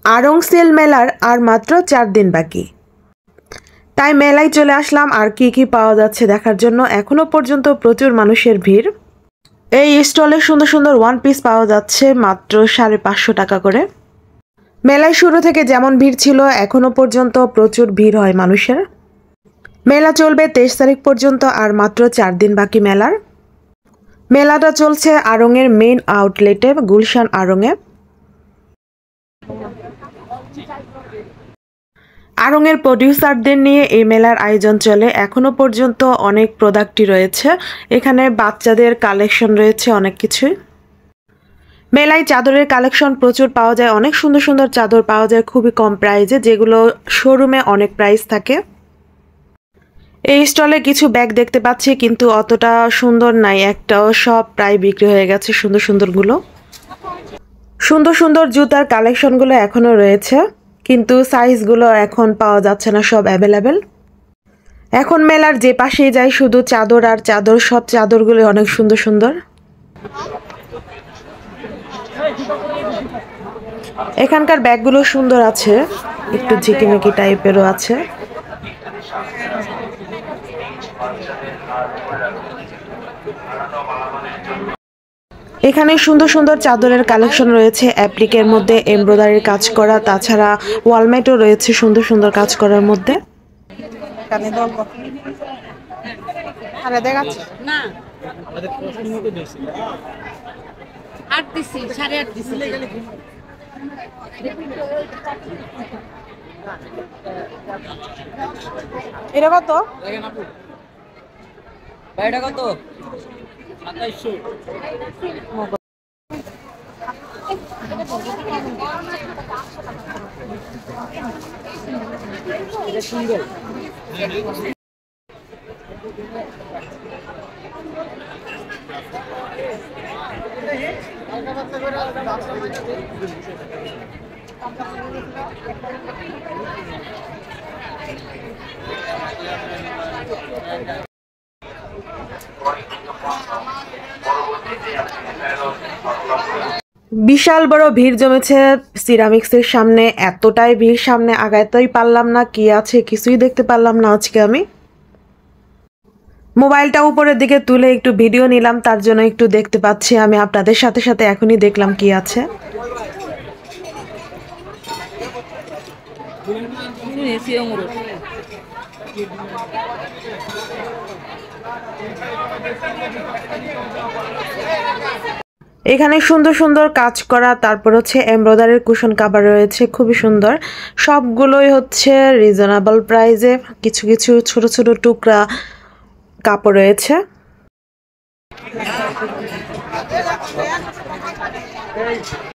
আড়ং সেল মেলার আর মাত্র 4 দিন বাকি, তাই মেলায় চলে আসলাম আর কি কি পাওয়া যাচ্ছে দেখার জন্য। এখনো পর্যন্ত প্রচুর মানুষের ভিড়। এই স্টলে সুন্দর সুন্দর ওয়ান পিস পাওয়া যাচ্ছে মাত্র 550 টাকা করে। মেলায় শুরু থেকে যেমন ভিড় ছিল এখনো পর্যন্ত প্রচুর ভিড় হয় মানুষের। মেলা চলবে 23 তারিখ পর্যন্ত, আর মাত্র 4 দিন বাকি মেলার। মেলাটা চলছে আড়ংয়ের মেইন আউটলেটে, গুলশান আড়ংয়ে। আড়ংয়ের প্রডিউসারদের নিয়ে এই মেলার আয়োজন চলে। এখনো পর্যন্ত অনেক প্রোডাক্টই রয়েছে এখানে, বাচ্চাদের কালেকশন রয়েছে অনেক কিছুই। মেলায় চাদরের কালেকশন প্রচুর পাওয়া যায়, অনেক সুন্দর সুন্দর চাদর পাওয়া যায় খুবই কম প্রাইসে, যেগুলো শোরুমে অনেক প্রাইস থাকে। এই স্টলে কিছু ব্যাগ দেখতে পাচ্ছি কিন্তু অতটা সুন্দর নাই একটাও, সব প্রায় বিক্রি হয়ে গেছে সুন্দর সুন্দরগুলো। সুন্দর সুন্দর জুতার কালেকশনগুলো এখনো রয়েছে কিন্তু সাইজগুলো এখন পাওয়া যাচ্ছে না, সব অ্যাভেলেবেল। এখন মেলার যে পাশেই যাই শুধু চাদর আর চাদর, সব চাদরগুলো অনেক সুন্দর সুন্দর। এখানকার ব্যাগগুলো সুন্দর আছে, একটু ঝিকিমিকি টাইপেরও আছে। এখানে সুন্দর সুন্দর চাদরের কালেকশন রয়েছে, অ্যাপ্লিকের মধ্যে এমব্রয়ডারির কাজ করা, তাছাড়া ওয়ালমেটও রয়েছে সুন্দর সুন্দর কাজ করার মধ্যে। এটা কত? এটা কত? 2700। এটা সিঙ্গেল। বিশাল বড় ভিড় জমেছে সিরামিক্সের সামনে, এতটাই ভিড় সামনে আগাইতেই পারলাম না, কি আছে কিছুই দেখতে পারলাম না আজকে আমি। মোবাইলটা উপরের দিকে তুলে একটু ভিডিও নিলাম, তার জন্য একটু দেখতে পাচ্ছি আমি আপনাদের সাথে সাথে, এখনই দেখলাম কি আছে। এখানে সুন্দর সুন্দর কাজ করা, তারপর হচ্ছে এমব্রয়ডারির কুশন কাভার রয়েছে খুবই সুন্দর। সবগুলোই হচ্ছে রিজনেবল প্রাইসে, কিছু কিছু ছোট ছোট টুকরা কাপড় রয়েছে।